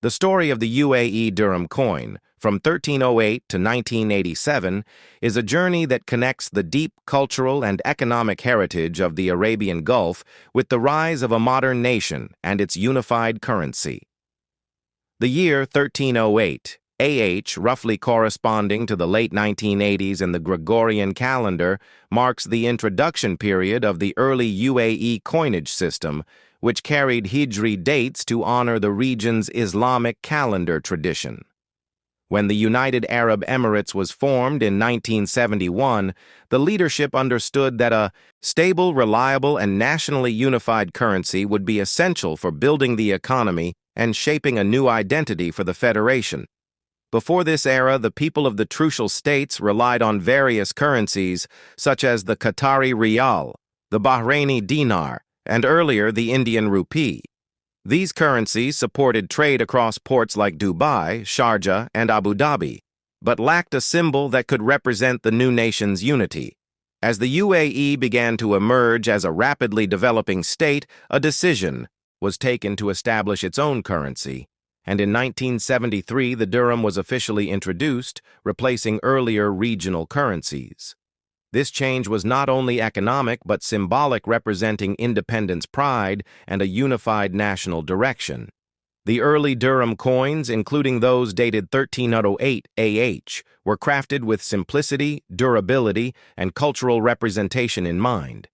The story of the UAE Dirham coin, from 1308 to 1987, is a journey that connects the deep cultural and economic heritage of the Arabian Gulf with the rise of a modern nation and its unified currency. The year 1308, roughly corresponding to the late 1980s in the Gregorian calendar, marks the introduction period of the early UAE coinage system, which carried Hijri dates to honor the region's Islamic calendar tradition. When the United Arab Emirates was formed in 1971, the leadership understood that a stable, reliable, and nationally unified currency would be essential for building the economy and shaping a new identity for the federation. Before this era, the people of the Trucial states relied on various currencies, such as the Qatari riyal, the Bahraini dinar, and earlier the Indian rupee. These currencies supported trade across ports like Dubai, Sharjah, and Abu Dhabi, but lacked a symbol that could represent the new nation's unity. As the UAE began to emerge as a rapidly developing state, a decision was taken to establish its own currency, and in 1973 the dirham was officially introduced, replacing earlier regional currencies. This change was not only economic but symbolic, representing independence pride and a unified national direction. The early dirham coins, including those dated 1308 were crafted with simplicity, durability, and cultural representation in mind.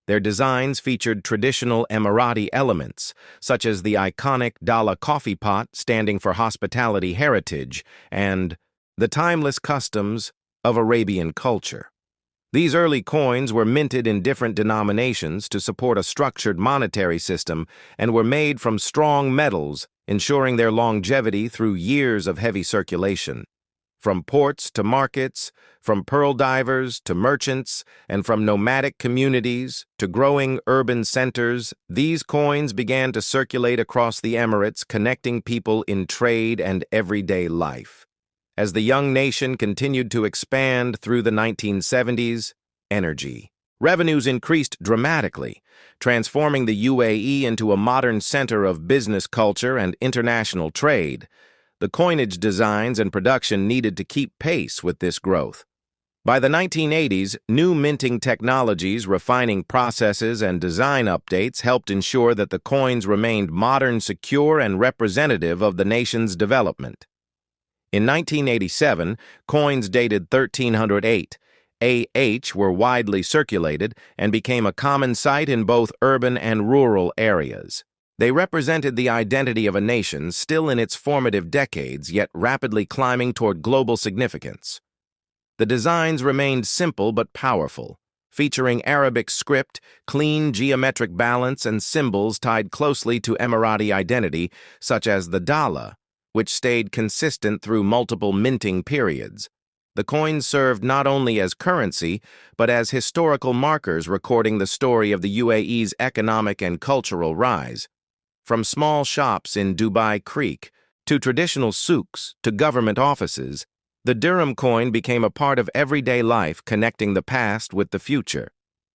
Their designs featured traditional Emirati elements, such as the iconic Dala coffee pot standing for hospitality heritage and the timeless customs of Arabian culture. These early coins were minted in different denominations to support a structured monetary system and were made from strong metals, ensuring their longevity through years of heavy circulation. From ports to markets, from pearl divers to merchants, and from nomadic communities to growing urban centers, these coins began to circulate across the Emirates, connecting people in trade and everyday life. As the young nation continued to expand through the 1970s, revenues increased dramatically, transforming the UAE into a modern center of business culture and international trade. The coinage designs and production needed to keep pace with this growth. By the 1980s, new minting technologies, refining processes, and design updates helped ensure that the coins remained modern, secure, and representative of the nation's development. In 1987, coins dated 1308 were widely circulated and became a common sight in both urban and rural areas. They represented the identity of a nation still in its formative decades, yet rapidly climbing toward global significance. The designs remained simple but powerful, featuring Arabic script, clean geometric balance, and symbols tied closely to Emirati identity, such as the Dala, which stayed consistent through multiple minting periods. The coins served not only as currency, but as historical markers recording the story of the UAE's economic and cultural rise. From small shops in Dubai Creek to traditional souks to government offices, the dirham coin became a part of everyday life, connecting the past with the future.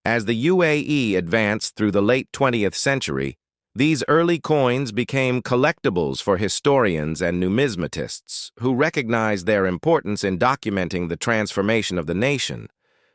As the UAE advanced through the late 20th century, these early coins became collectibles for historians and numismatists who recognized their importance in documenting the transformation of the nation.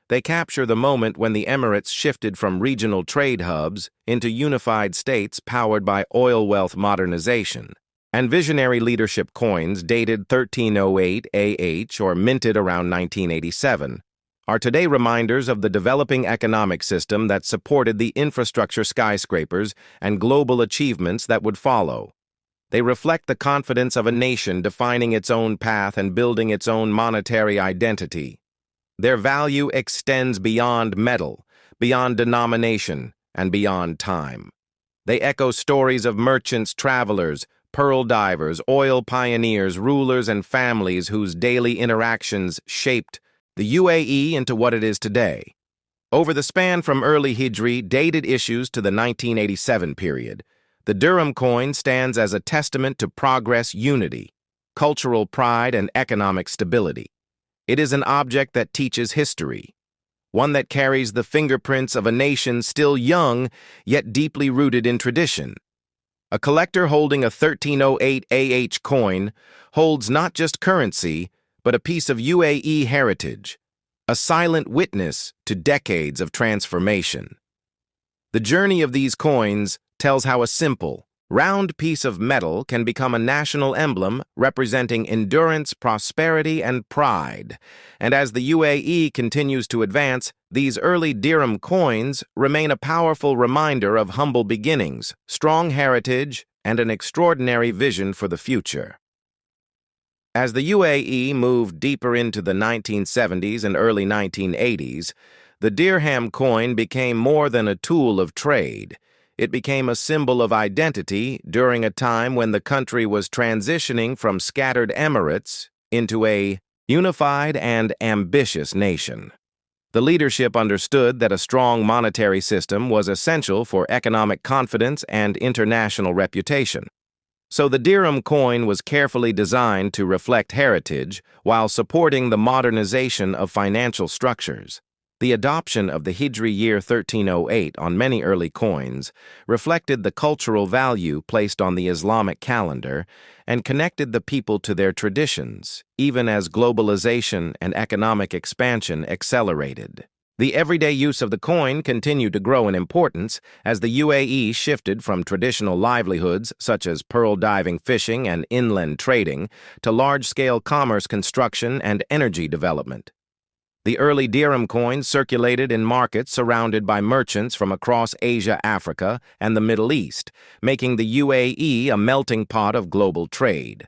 They capture the moment when the Emirates shifted from regional trade hubs into unified states powered by oil wealth modernization. And visionary leadership coins dated 1308 or minted around 1987 are today reminders of the developing economic system that supported the infrastructure skyscrapers and global achievements that would follow. They reflect the confidence of a nation defining its own path and building its own monetary identity. Their value extends beyond metal, beyond denomination, and beyond time. They echo stories of merchants, travelers, pearl divers, oil pioneers, rulers, and families whose daily interactions shaped the UAE into what it is today. Over the span from early Hijri dated issues to the 1987 period, the dirham coin stands as a testament to progress, unity, cultural pride, and economic stability. It is an object that teaches history, one that carries the fingerprints of a nation still young yet deeply rooted in tradition. A collector holding a 1308 coin holds not just currency, but a piece of UAE heritage, a silent witness to decades of transformation. The journey of these coins tells how a simple, round piece of metal can become a national emblem representing endurance, prosperity, and pride. And as the UAE continues to advance, these early dirham coins remain a powerful reminder of humble beginnings, strong heritage, and an extraordinary vision for the future. As the UAE moved deeper into the 1970s and early 1980s, the dirham coin became more than a tool of trade. It became a symbol of identity during a time when the country was transitioning from scattered Emirates into a unified and ambitious nation. The leadership understood that a strong monetary system was essential for economic confidence and international reputation. So the dirham coin was carefully designed to reflect heritage while supporting the modernization of financial structures. The adoption of the Hijri year 1308 on many early coins reflected the cultural value placed on the Islamic calendar and connected the people to their traditions, even as globalization and economic expansion accelerated. The everyday use of the coin continued to grow in importance as the UAE shifted from traditional livelihoods such as pearl diving, fishing, and inland trading to large-scale commerce, construction, and energy development. The early dirham coins circulated in markets surrounded by merchants from across Asia, Africa, and the Middle East, making the UAE a melting pot of global trade.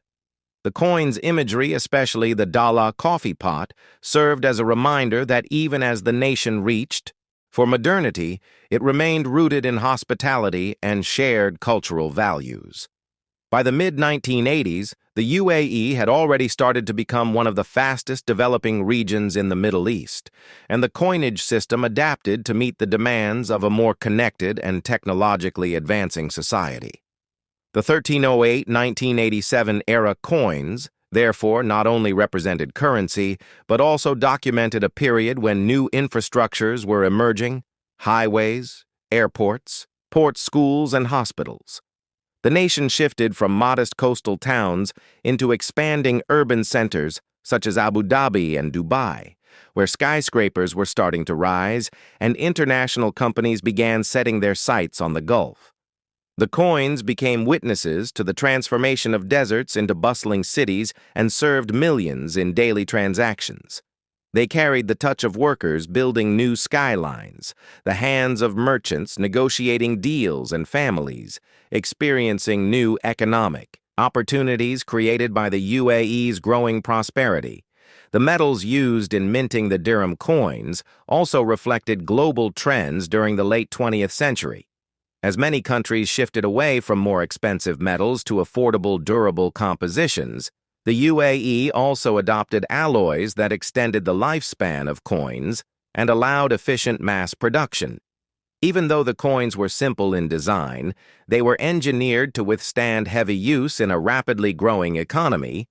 The coin's imagery, especially the Dala coffee pot, served as a reminder that even as the nation reached for modernity, it remained rooted in hospitality and shared cultural values. By the mid-1980s, the UAE had already started to become one of the fastest developing regions in the Middle East, and the coinage system adapted to meet the demands of a more connected and technologically advancing society. The 1308-1987 era coins, therefore, not only represented currency, but also documented a period when new infrastructures were emerging: highways, airports, ports, schools, and hospitals. The nation shifted from modest coastal towns into expanding urban centers such as Abu Dhabi and Dubai, where skyscrapers were starting to rise and international companies began setting their sights on the Gulf. The coins became witnesses to the transformation of deserts into bustling cities and served millions in daily transactions. They carried the touch of workers building new skylines, the hands of merchants negotiating deals, and families experiencing new economic opportunities created by the UAE's growing prosperity. The metals used in minting the dirham coins also reflected global trends during the late 20th century. As many countries shifted away from more expensive metals to affordable, durable compositions, the UAE also adopted alloys that extended the lifespan of coins and allowed efficient mass production. Even though the coins were simple in design, they were engineered to withstand heavy use in a rapidly growing economy,